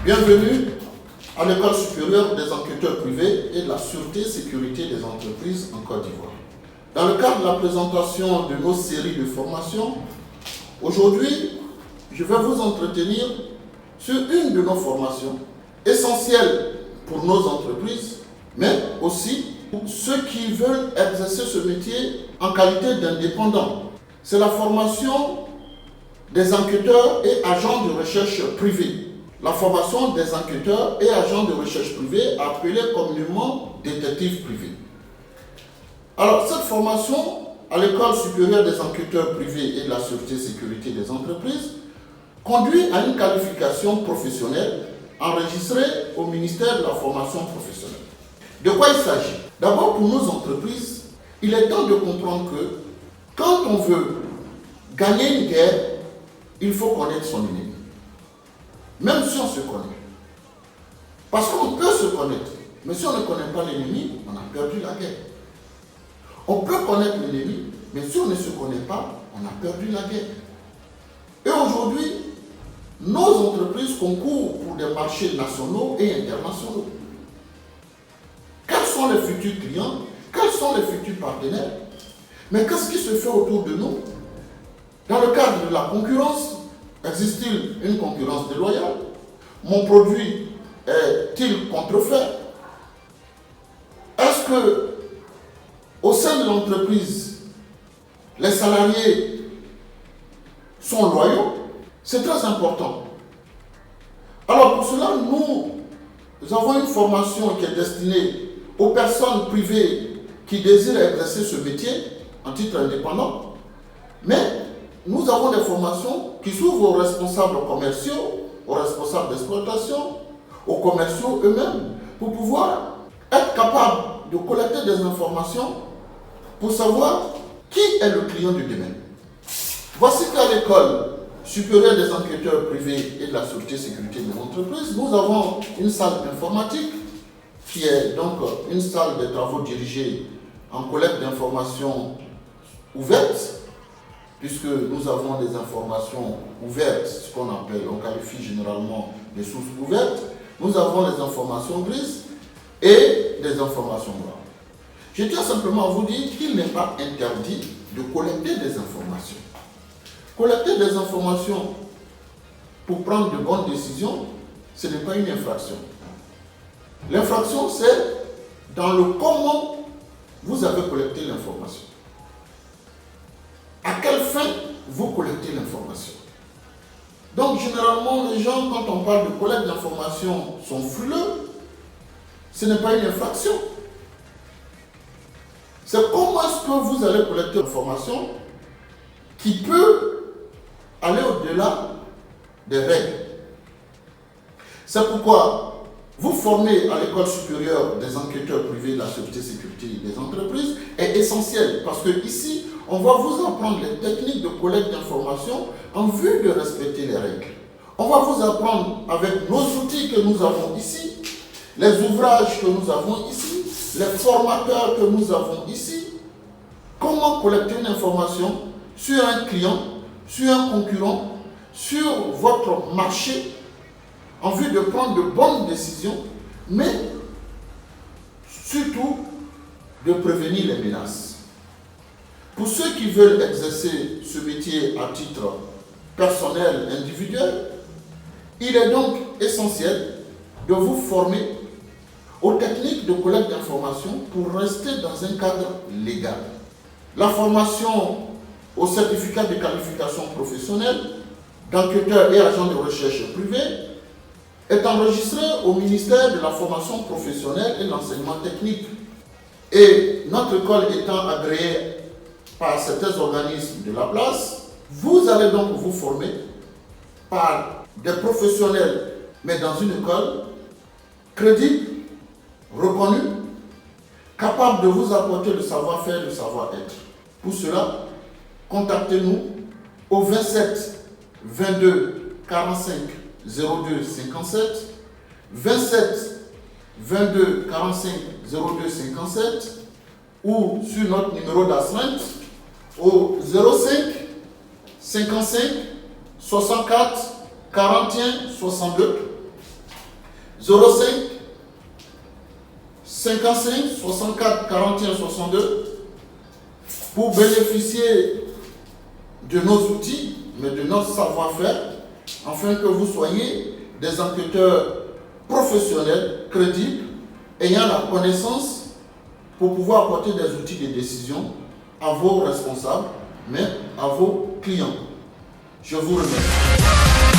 Bienvenue à l'École supérieure des enquêteurs privés et de la sûreté et sécurité des entreprises en Côte d'Ivoire. Dans le cadre de la présentation de nos séries de formations, aujourd'hui, je vais vous entretenir sur une de nos formations, essentielle pour nos entreprises, mais aussi pour ceux qui veulent exercer ce métier en qualité d'indépendants. C'est la formation des enquêteurs et agents de recherche privés. La formation des enquêteurs et agents de recherche privés, appelée communément détectives privés. Alors, cette formation à l'École supérieure des enquêteurs privés et de la sûreté et sécurité des entreprises conduit à une qualification professionnelle enregistrée au ministère de la formation professionnelle. De quoi il s'agit? D'abord, pour nos entreprises, il est temps de comprendre que quand on veut gagner une guerre, il faut connaître son ennemi. Même si on se connaît. Parce qu'on peut se connaître, mais si on ne connaît pas l'ennemi, on a perdu la guerre. On peut connaître l'ennemi, mais si on ne se connaît pas, on a perdu la guerre. Et aujourd'hui, nos entreprises concourent pour des marchés nationaux et internationaux. Quels sont les futurs clients? Quels sont les futurs partenaires? Mais qu'est-ce qui se fait autour de nous? Dans le cadre de la concurrence, existe-t-il une concurrence déloyale? Mon produit est-il contrefait? Est-ce que, au sein de l'entreprise, les salariés sont loyaux? C'est très important. Alors pour cela, nous avons une formation qui est destinée aux personnes privées qui désirent exercer ce métier en titre indépendant, mais nous avons des formations qui s'ouvrent aux responsables commerciaux, aux responsables d'exploitation, aux commerciaux eux-mêmes, pour pouvoir être capables de collecter des informations pour savoir qui est le client du domaine. Voici qu'à l'École supérieure des enquêteurs privés et de la sûreté et sécurité des entreprises, nous avons une salle informatique qui est donc une salle de travaux dirigée en collecte d'informations ouvertes, puisque nous avons des informations ouvertes, ce qu'on appelle, on qualifie généralement des sources ouvertes. Nous avons les informations grises et des informations noires. Je tiens simplement à vous dire qu'il n'est pas interdit de collecter des informations. Collecter des informations pour prendre de bonnes décisions, ce n'est pas une infraction. L'infraction, c'est dans le comment vous avez collecté l'information. À quelle fin vous collectez l'information? Donc, généralement, les gens, quand on parle de collecte d'informations, sont frileux. Ce n'est pas une infraction. C'est comment est-ce que vous allez collecter l'information qui peut aller au-delà des règles. C'est pourquoi vous formez à l'École supérieure des enquêteurs privés de la sûreté et sécurité des entreprises est essentiel parce que ici, on va vous apprendre les techniques de collecte d'informations en vue de respecter les règles. On va vous apprendre avec nos outils que nous avons ici, les ouvrages que nous avons ici, les formateurs que nous avons ici, comment collecter une information sur un client, sur un concurrent, sur votre marché, en vue de prendre de bonnes décisions, mais surtout de prévenir les menaces. Pour ceux qui veulent exercer ce métier à titre personnel, individuel, il est donc essentiel de vous former aux techniques de collecte d'informations pour rester dans un cadre légal. La formation au certificat de qualification professionnelle d'enquêteur et agent de recherche privé est enregistrée au ministère de la formation professionnelle et de l'enseignement technique. Et notre école étant agréée par certains organismes de la place, vous allez donc vous former par des professionnels, mais dans une école crédible, reconnue, capable de vous apporter le savoir-faire, le savoir-être. Pour cela, contactez-nous au 27 22 45 02 57, 27 22 45 02 57 ou sur notre numéro d'astreinte au 05 55 64 41 62 05 55 64 41 62 pour bénéficier de nos outils, mais de notre savoir-faire, afin que vous soyez des enquêteurs professionnels, crédibles, ayant la connaissance pour pouvoir apporter des outils de décision à vos responsables, mais à vos clients. Je vous remercie.